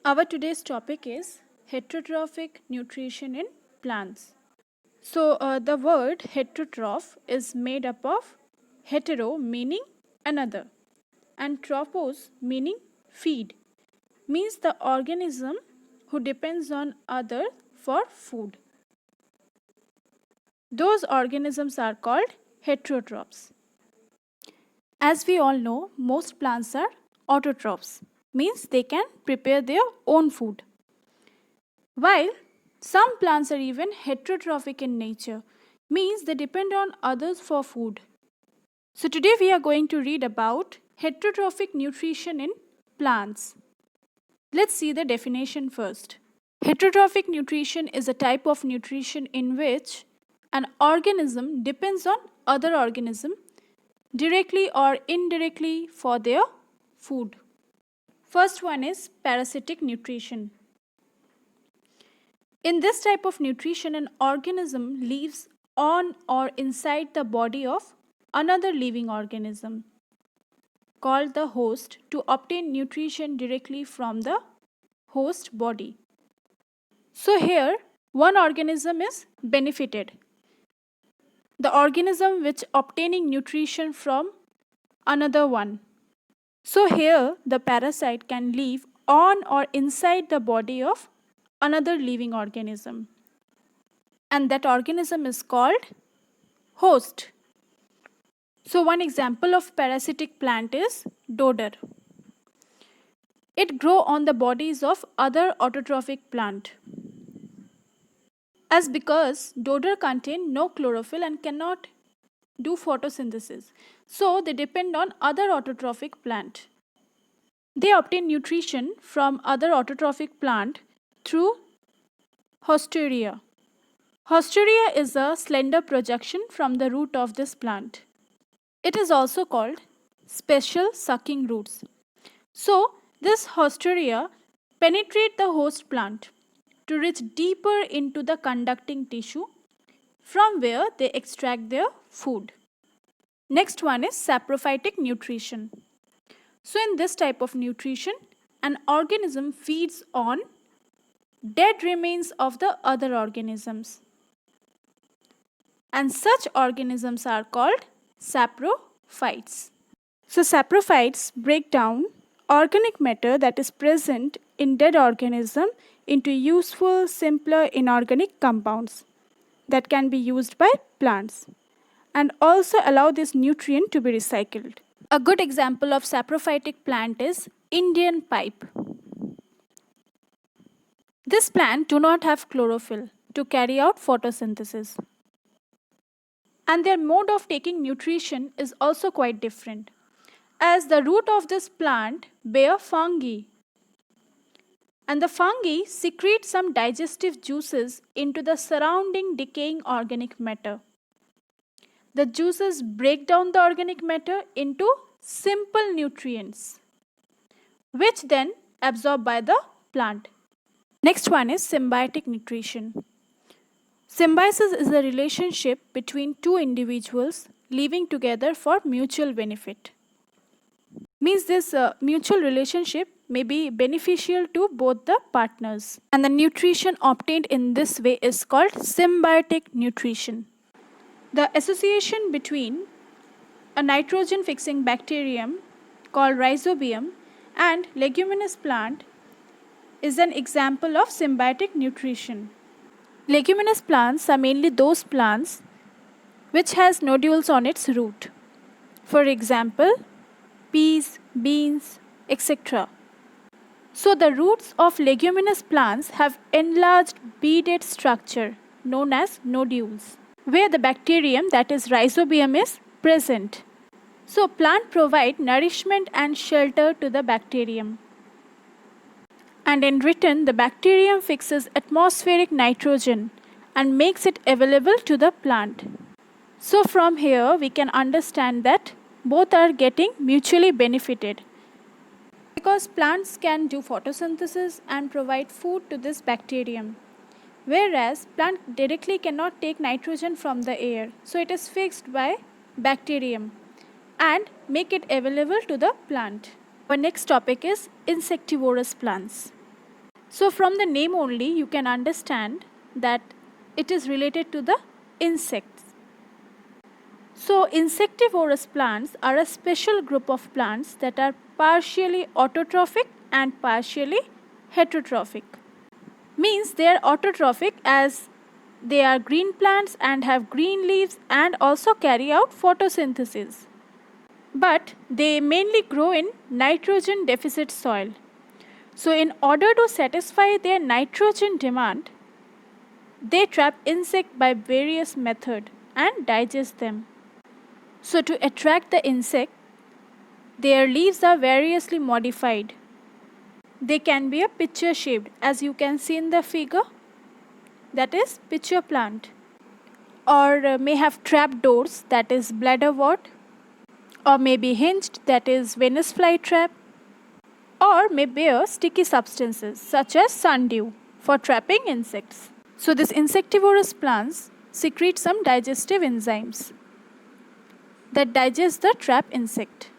Our today's topic is heterotrophic nutrition in plants. The word heterotroph is made up of hetero meaning another and tropos meaning feed, means the organism who depends on other for food. Those organisms are called heterotrophs. As we all know, most plants are autotrophs, means they can prepare their own food. While some plants are even heterotrophic in nature, means they depend on others for food. So today we are going to read about heterotrophic nutrition in plants. Let's see the definition first. Heterotrophic nutrition is a type of nutrition in which an organism depends on other organism directly or indirectly for their food. First one is parasitic nutrition. In this type of nutrition, an organism lives on or inside the body of another living organism called the host to obtain nutrition directly from the host body. So here one organism is benefited. The organism which obtaining nutrition from another one. So here the parasite can live on or inside the body of another living organism. And that organism is called host. So one example of parasitic plant is dodder. It grows on the bodies of other autotrophic plant. As because dodder contain no chlorophyll and cannot do photosynthesis, so they depend on other autotrophic plant. They obtain nutrition from other autotrophic plant through hostilria. Hostilria is a slender projection from the root of this plant. It is also called special sucking roots. So this hostilria penetrate the host plant to reach deeper into the conducting tissue from where they extract their food. Next one is saprophytic nutrition. So in this type of nutrition, an organism feeds on dead remains of the other organisms. And such organisms are called saprophytes. So saprophytes break down organic matter that is present in dead organism into useful, simpler inorganic compounds that can be used by plants and also allow this nutrient to be recycled. A good example of saprophytic plant is Indian pipe. This plant do not have chlorophyll to carry out photosynthesis. And their mode of taking nutrition is also quite different, as the root of this plant bear fungi. And the fungi secrete some digestive juices into the surrounding decaying organic matter. The juices break down the organic matter into simple nutrients, which then absorbed by the plant. Next one is symbiotic nutrition. Symbiosis is a relationship between two individuals living together for mutual benefit. Means this mutual relationship may be beneficial to both the partners. And the nutrition obtained in this way is called symbiotic nutrition. The association between a nitrogen fixing bacterium called Rhizobium and leguminous plant is an example of symbiotic nutrition. Leguminous plants are mainly those plants which has nodules on its root. For example, peas, beans, etc. So the roots of leguminous plants have enlarged beaded structure known as nodules, where the bacterium, that is Rhizobium, is present. So plant provide nourishment and shelter to the bacterium. And in return, the bacterium fixes atmospheric nitrogen and makes it available to the plant. So from here we can understand that both are getting mutually benefited, because plants can do photosynthesis and provide food to this bacterium, whereas plant directly cannot take nitrogen from the air, so it is fixed by bacterium and make it available to the plant. Our next topic is insectivorous plants. So from the name only you can understand that it is related to the insects. So insectivorous plants are a special group of plants that are partially autotrophic and partially heterotrophic. Means they are autotrophic as they are green plants and have green leaves and also carry out photosynthesis. But they mainly grow in nitrogen deficit soil. So in order to satisfy their nitrogen demand, they trap insects by various methods and digest them. So to attract the insect, their leaves are variously modified. They can be a pitcher shaped as you can see in the figure, that is pitcher plant, or may have trap doors, that is bladderwort, or may be hinged, that is Venus flytrap, or may bear sticky substances such as sundew for trapping insects. So these insectivorous plants secrete some digestive enzymes that digest the trap insect.